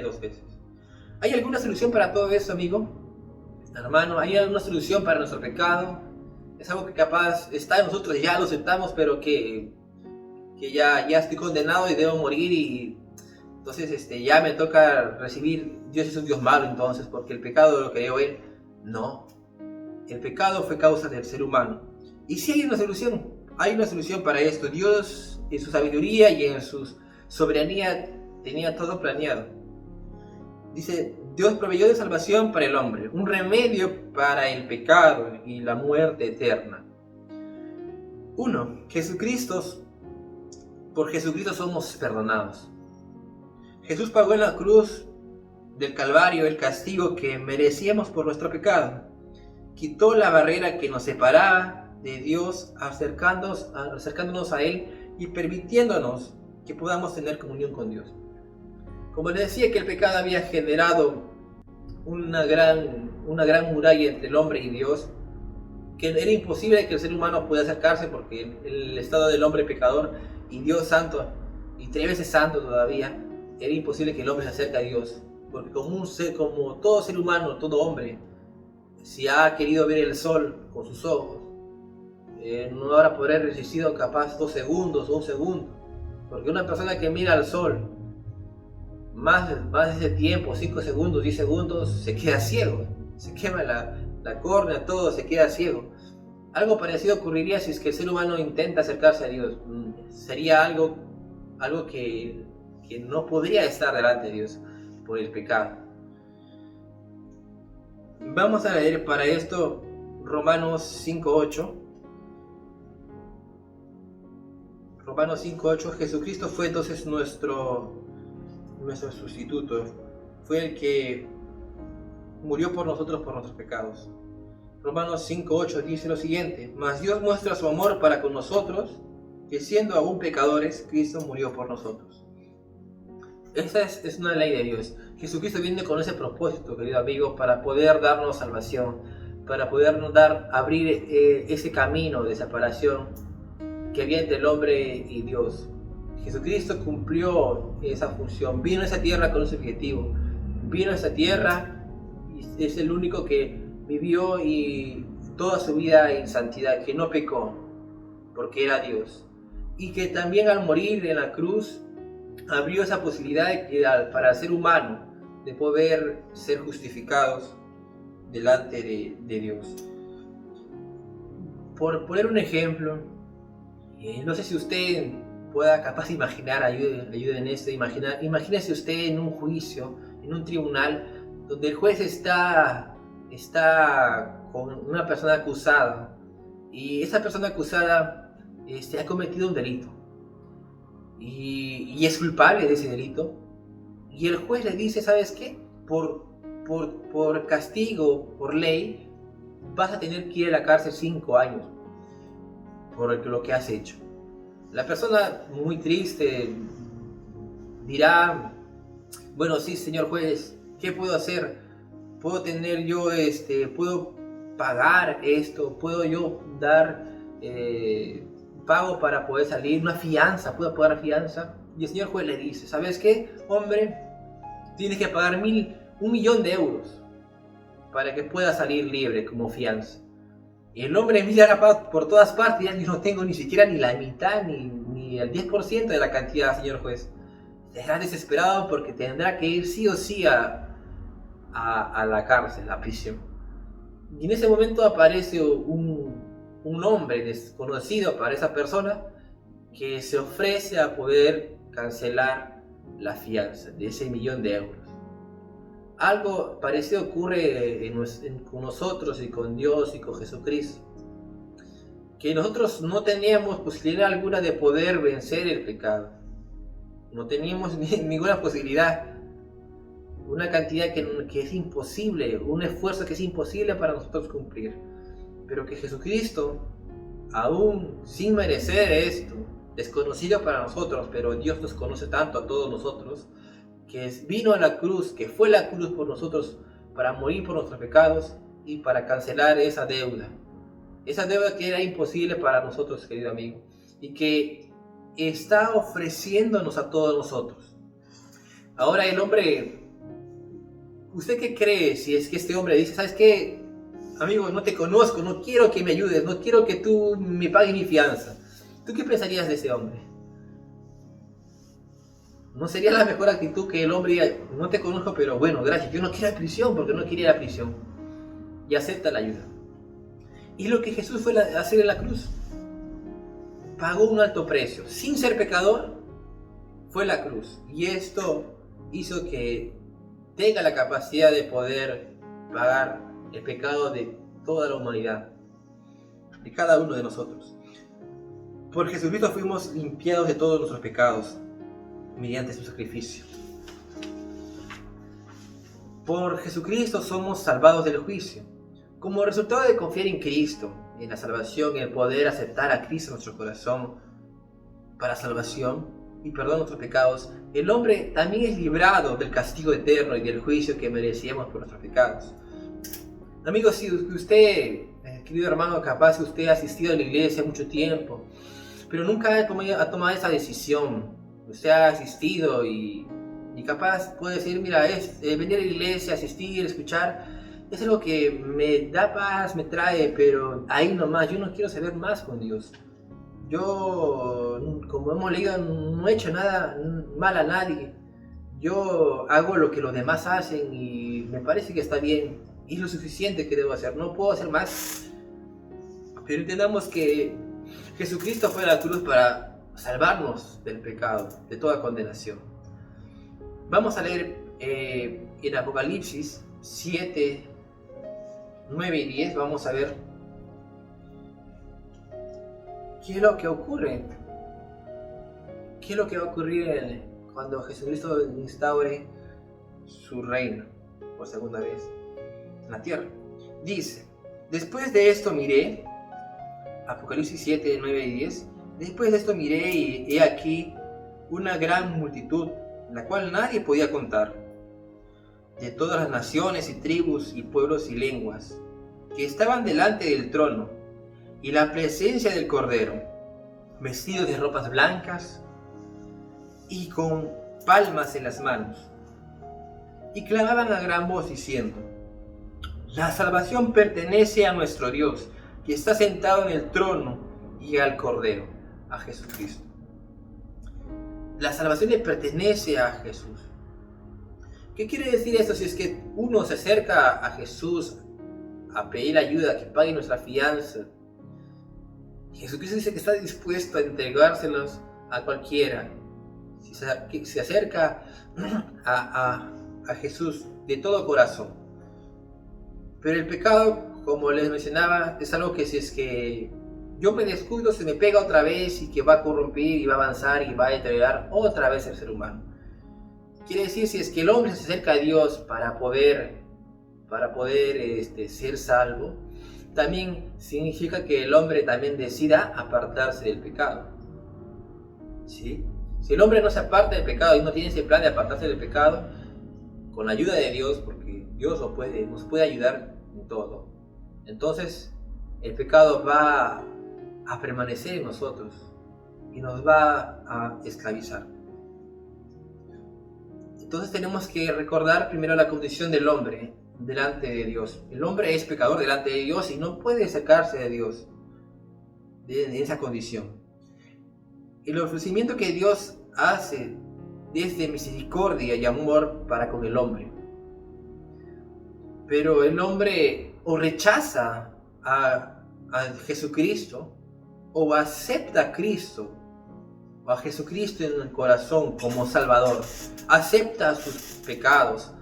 dos veces. ¿Hay alguna solución para todo eso, amigo? Hermano, ¿hay alguna solución para nuestro pecado? Es algo que capaz está en nosotros, ya lo aceptamos, pero que ya estoy condenado y debo morir, y entonces ya me toca recibir, Dios es un Dios malo entonces, porque el pecado lo creó Él. No, el pecado fue causa del ser humano. Y sí hay una solución para esto. Dios en su sabiduría y en su soberanía tenía todo planeado. Dice: Dios proveyó de salvación para el hombre, un remedio para el pecado y la muerte eterna. 1. Por Jesucristo somos perdonados. Jesús pagó en la cruz del Calvario el castigo que merecíamos por nuestro pecado. Quitó la barrera que nos separaba de Dios, acercándonos a Él y permitiéndonos que podamos tener comunión con Dios. Como les decía, que el pecado había generado una gran muralla entre el hombre y Dios, que era imposible que el ser humano pudiera acercarse, porque el estado del hombre pecador y Dios santo, y 3 veces santo todavía, era imposible que el hombre se acerque a Dios, porque como todo ser humano, todo hombre, si ha querido ver el sol con sus ojos, no habrá poder resistido capaz 2 segundos o 1 segundo, porque una persona que mira al sol más de ese tiempo, 5 segundos, 10 segundos, se queda ciego, se quema la córnea, todo, se queda ciego. Algo parecido ocurriría si es que el ser humano intenta acercarse a Dios. Sería algo que no podría estar delante de Dios por el pecado. Vamos a leer para esto Romanos 5:8. Romanos 5:8. Jesucristo fue entonces nuestro sustituto, fue el que murió por nosotros por nuestros pecados. Romanos 5:8 dice lo siguiente: mas Dios muestra su amor para con nosotros, que siendo aún pecadores, Cristo murió por nosotros. Esa es una ley de Dios. Jesucristo viene con ese propósito, querido amigo, para poder darnos salvación, para podernos abrir ese camino de separación que había entre el hombre y Dios. Jesucristo cumplió esa función, vino a esa tierra con ese objetivo, vino a esa tierra y es el único que vivió y toda su vida en santidad, que no pecó, porque era Dios. Y que también al morir en la cruz abrió esa posibilidad para el ser humano de poder ser justificados delante de Dios. Por poner un ejemplo, no sé si usted pueda capaz de imaginar, ayude en esto, imagínese usted en un juicio, en un tribunal, donde el juez está con una persona acusada, y esa persona acusada ha cometido un delito, y es culpable de ese delito, y el juez le dice, ¿sabes qué? Por castigo, por ley, vas a tener que ir a la cárcel 5 años por lo que has hecho. La persona muy triste dirá, bueno, sí, señor juez, ¿qué puedo hacer? ¿Puedo tener yo, puedo pagar esto? ¿Puedo yo dar pago para poder salir? ¿Una fianza? ¿Puedo pagar fianza? Y el señor juez le dice, ¿sabes qué? Hombre, tienes que pagar 1.000.000 de euros para que pueda salir libre como fianza. Y el hombre mira por todas partes y no tengo ni siquiera ni la mitad ni el 10% de la cantidad, señor juez. Estará desesperado porque tendrá que ir sí o sí a la cárcel, a la prisión. Y en ese momento aparece un hombre desconocido para esa persona que se ofrece a poder cancelar la fianza de ese 1.000.000 de euros. Algo parecido ocurre con nosotros y con Dios y con Jesucristo, que nosotros no teníamos posibilidad alguna de poder vencer el pecado, no teníamos ninguna posibilidad, una cantidad que es imposible, un esfuerzo que es imposible para nosotros cumplir, pero que Jesucristo, aún sin merecer esto, desconocido para nosotros, pero Dios nos conoce tanto a todos nosotros, que vino a la cruz, que fue la cruz por nosotros para morir por nuestros pecados y para cancelar esa deuda que era imposible para nosotros, querido amigo, y que está ofreciéndonos a todos nosotros. Ahora el hombre, ¿usted qué cree si es que este hombre dice, ¿sabes qué? Amigo, no te conozco, no quiero que me ayudes, no quiero que tú me pagues mi fianza? ¿Tú qué pensarías de ese hombre? ¿No sería la mejor actitud que el hombre diga, no te conozco, pero bueno, gracias, yo no quiero la prisión porque no quería la prisión? Y acepta la ayuda. Y lo que Jesús fue a hacer en la cruz. Pagó un alto precio. Sin ser pecador, fue la cruz. Y esto hizo que tenga la capacidad de poder pagar el pecado de toda la humanidad, de cada uno de nosotros. Por Jesucristo fuimos limpiados de todos nuestros pecados mediante su sacrificio. Por Jesucristo somos salvados del juicio. Como resultado de confiar en Cristo, en la salvación, en el poder aceptar a Cristo en nuestro corazón para salvación y perdón de nuestros pecados, el hombre también es librado del castigo eterno y del juicio que merecíamos por nuestros pecados. Amigos, si usted, querido hermano, capaz que usted ha asistido a la iglesia mucho tiempo, pero nunca ha tomado esa decisión. Usted ha asistido y capaz puede decir, mira, venir a la iglesia, asistir, escuchar, es algo que me da paz, me trae, pero ahí nomás, yo no quiero saber más con Dios. Yo, como hemos leído, no he hecho nada mal a nadie. Yo hago lo que los demás hacen y me parece que está bien. Y es lo suficiente que debo hacer, no puedo hacer más. Pero entendamos que Jesucristo fue a la cruz para salvarnos del pecado, de toda condenación. Vamos a leer en Apocalipsis 7, 9 y 10, vamos a ver qué es lo que ocurre. ¿Qué es lo que va a ocurrir cuando Jesucristo instaure su reino por segunda vez en la tierra? Dice, después de esto miré, Apocalipsis 7, 9 y 10, después de esto miré y he aquí una gran multitud, la cual nadie podía contar, de todas las naciones y tribus y pueblos y lenguas, que estaban delante del trono y la presencia del Cordero, vestidos de ropas blancas y con palmas en las manos, y clamaban a gran voz diciendo, La salvación pertenece a nuestro Dios, que está sentado en el trono, y al Cordero, a Jesucristo. La salvación le pertenece a Jesús. ¿Qué quiere decir esto? Si es que uno se acerca a Jesús a pedir ayuda, que pague nuestra fianza, Jesucristo dice que está dispuesto a entregárselos a cualquiera. Si se acerca a Jesús de todo corazón. Pero el pecado, como les mencionaba, es algo que si es que yo me descuido, se me pega otra vez y que va a corromper y va a avanzar y va a deteriorar otra vez el ser humano. Quiere decir, si es que el hombre se acerca a Dios para poder ser salvo, también significa que el hombre también decida apartarse del pecado. ¿Sí? Si el hombre no se aparta del pecado y no tiene ese plan de apartarse del pecado, con la ayuda de Dios, porque Dios nos puede ayudar en todo, entonces el pecado va a permanecer en nosotros y nos va a esclavizar. Entonces tenemos que recordar primero la condición del hombre delante de Dios. El hombre es pecador delante de Dios y no puede sacarse de Dios de esa condición. El ofrecimiento que Dios hace desde misericordia y amor para con el hombre. Pero el hombre o rechaza a Jesucristo o acepta a Cristo o a Jesucristo en el corazón como Salvador. Acepta sus pecados,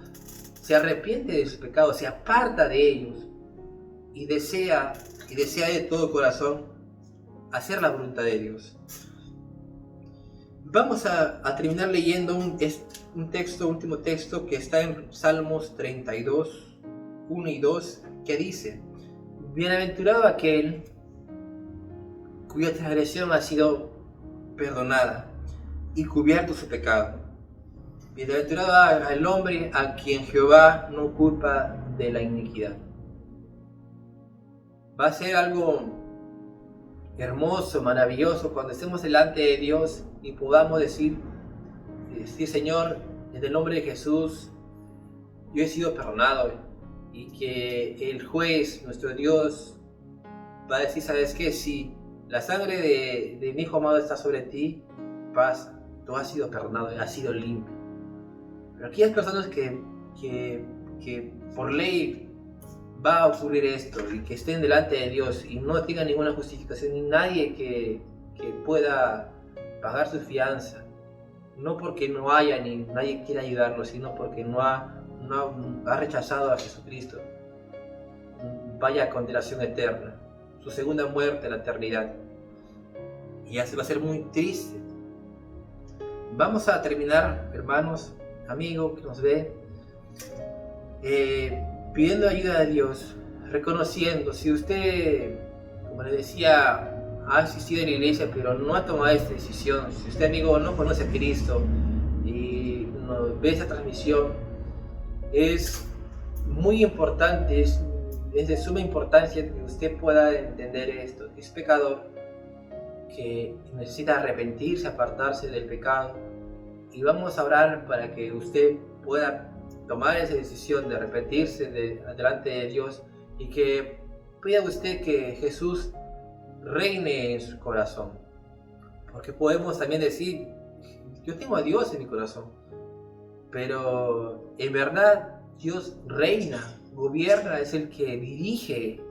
se arrepiente de sus pecados, se aparta de ellos y desea de todo corazón hacer la voluntad de Dios. Vamos a terminar leyendo un último texto que está en Salmos 32, 1 y 2, que dice: Bienaventurado aquel cuya transgresión ha sido perdonada y cubierto su pecado. Bienaventurado el hombre a quien Jehová no culpa de la iniquidad. Va a ser algo hermoso, maravilloso, cuando estemos delante de Dios y podamos decir, Señor, en el nombre de Jesús, yo he sido perdonado, y que el juez, nuestro Dios, va a decir, ¿sabes qué? Si la sangre de mi hijo amado está sobre ti, pasa, tú has sido perdonado, has sido limpio. Pero aquellas personas que por ley va a ocurrir esto y que estén delante de Dios y no tengan ninguna justificación, ni nadie que pueda pagar su fianza, no porque no haya ni nadie quiera ayudarlos, sino porque no ha rechazado a Jesucristo, vaya a condenación eterna, su segunda muerte, la eternidad, y así va a ser muy triste. Vamos a terminar, hermanos, amigo que nos ve, pidiendo ayuda a Dios, reconociendo, si usted, como le decía, ha asistido a la iglesia pero no ha tomado esta decisión, si usted, amigo, no conoce a Cristo y no ve esa transmisión, es muy importante, es de suma importancia que usted pueda entender esto. Es pecador que necesita arrepentirse, apartarse del pecado, y vamos a orar para que usted pueda tomar esa decisión de arrepentirse delante de Dios, y que pida usted que Jesús reine en su corazón, porque podemos también decir, yo tengo a Dios en mi corazón, pero en verdad Dios reina, gobierna, es el que dirige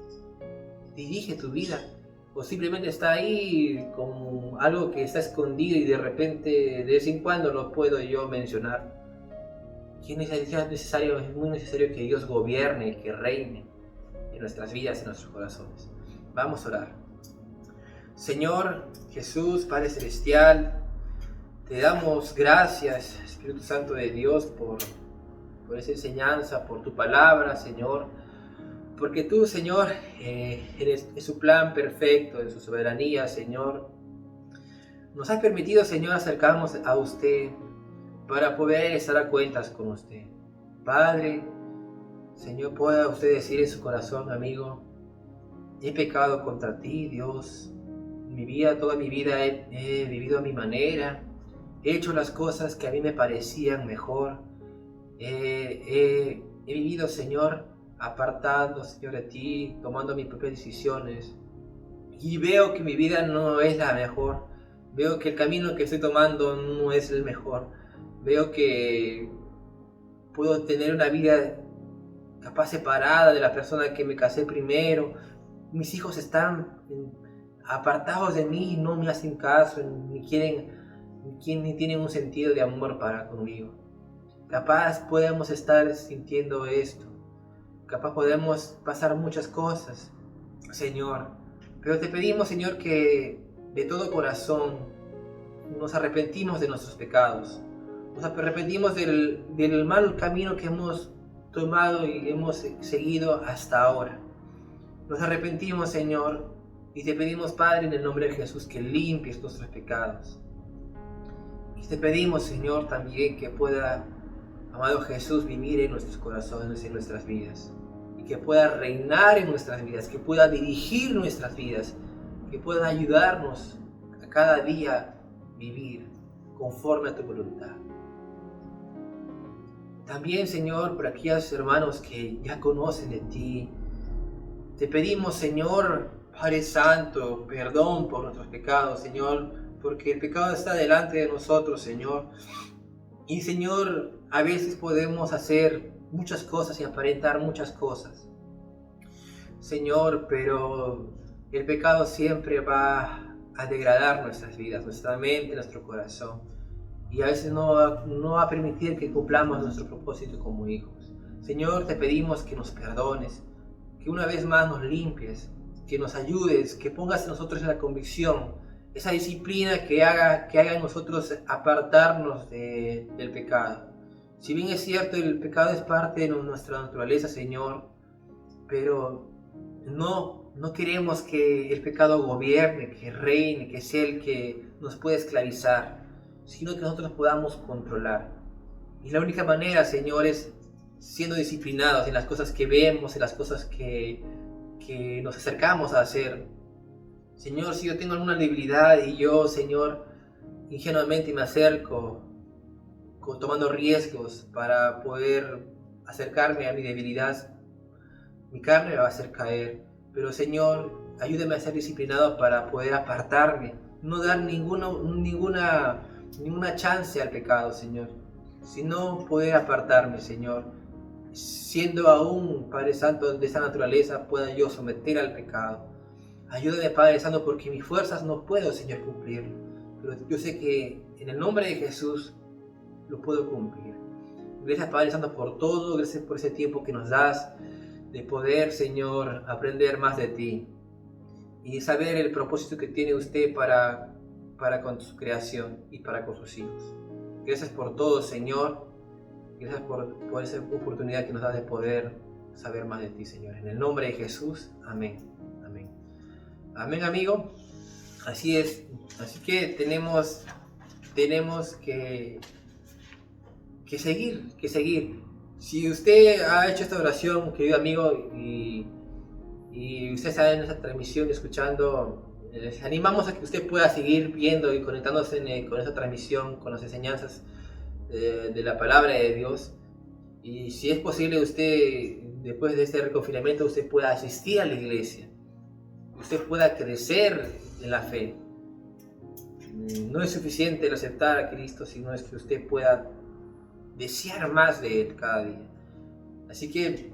tu vida, o simplemente está ahí como algo que está escondido y de repente de vez en cuando lo puedo yo mencionar. Es muy necesario que Dios gobierne, que reine en nuestras vidas, en nuestros corazones. Vamos a orar. Señor Jesús, Padre Celestial, te damos gracias, Espíritu Santo de Dios, por esa enseñanza, por tu palabra, Señor, porque tú, Señor, eres su plan perfecto, en su soberanía, Señor. Nos has permitido, Señor, acercarnos a usted para poder estar a cuentas con usted. Padre, Señor, pueda usted decir en su corazón, amigo, he pecado contra ti, Dios. Toda mi vida he vivido a mi manera, he hecho las cosas que a mí me parecían mejor, he vivido, Señor, apartando, Señor, de ti, tomando mis propias decisiones. Y veo que mi vida no es la mejor. Veo que el camino que estoy tomando no es el mejor. Veo que puedo tener una vida capaz separada de la persona que me casé primero. Mis hijos están apartados de mí, no me hacen caso, ni tienen un sentido de amor para conmigo. Capaz podemos estar sintiendo esto. Capaz podemos pasar muchas cosas, Señor. Pero te pedimos, Señor, que de todo corazón nos arrepentimos de nuestros pecados. Nos arrepentimos del mal camino que hemos tomado y hemos seguido hasta ahora. Nos arrepentimos, Señor, y te pedimos, Padre, en el nombre de Jesús, que limpies nuestros pecados. Y te pedimos, Señor, también que pueda, amado Jesús, vivir en nuestros corazones, en nuestras vidas. Y que pueda reinar en nuestras vidas, que pueda dirigir nuestras vidas, que pueda ayudarnos a cada día vivir conforme a tu voluntad. También, Señor, por aquellos hermanos que ya conocen de ti, te pedimos, Señor, Padre Santo, perdón por nuestros pecados, Señor, porque el pecado está delante de nosotros, Señor. Y, Señor, a veces podemos hacer muchas cosas y aparentar muchas cosas, Señor, pero el pecado siempre va a degradar nuestras vidas, nuestra mente, nuestro corazón. Y a veces no va a permitir que cumplamos nuestro propósito como hijos. Señor, te pedimos que nos perdones, que una vez más nos limpies, que nos ayudes, que pongas en nosotros la convicción, esa disciplina que haga en nosotros apartarnos del pecado. Si bien es cierto, el pecado es parte de nuestra naturaleza, Señor, pero no queremos que el pecado gobierne, que reine, que sea el que nos pueda esclavizar, sino que nosotros podamos controlar. Y la única manera, Señor, es siendo disciplinados en las cosas que vemos, en las cosas que nos acercamos a hacer. Señor, si yo tengo alguna debilidad y yo, Señor, ingenuamente me acerco, tomando riesgos para poder acercarme a mi debilidad, mi carne me va a hacer caer. Pero, Señor, ayúdame a ser disciplinado para poder apartarme, no dar ninguna chance al pecado, Señor, sino poder apartarme, Señor. Siendo aún, Padre Santo, de esa naturaleza, pueda yo someter al pecado. Ayúdame, Padre Santo, porque mis fuerzas no puedo, Señor, cumplirlo. Pero yo sé que en el nombre de Jesús lo puedo cumplir. Gracias, Padre Santo, por todo. Gracias por ese tiempo que nos das de poder, Señor, aprender más de ti y saber el propósito que tiene usted para con su creación y para con sus hijos. Gracias por todo, Señor. Gracias por esa oportunidad que nos da de poder saber más de ti, Señor. En el nombre de Jesús, amén. Amén. Amén, amigo. Así es. Así que tenemos que seguir. Si usted ha hecho esta oración, querido amigo, y usted está en esta transmisión escuchando, les animamos a que usted pueda seguir viendo y conectándose con esta transmisión, con las enseñanzas de la palabra de Dios. Y si es posible, usted, después de este reconfinamiento, usted pueda asistir a la iglesia, usted pueda crecer en la fe. No es suficiente el aceptar a Cristo, sino es que usted pueda desear más de Él cada día. Así que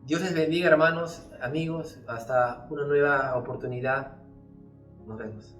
Dios les bendiga, hermanos, amigos. Hasta una nueva oportunidad. Nos vemos.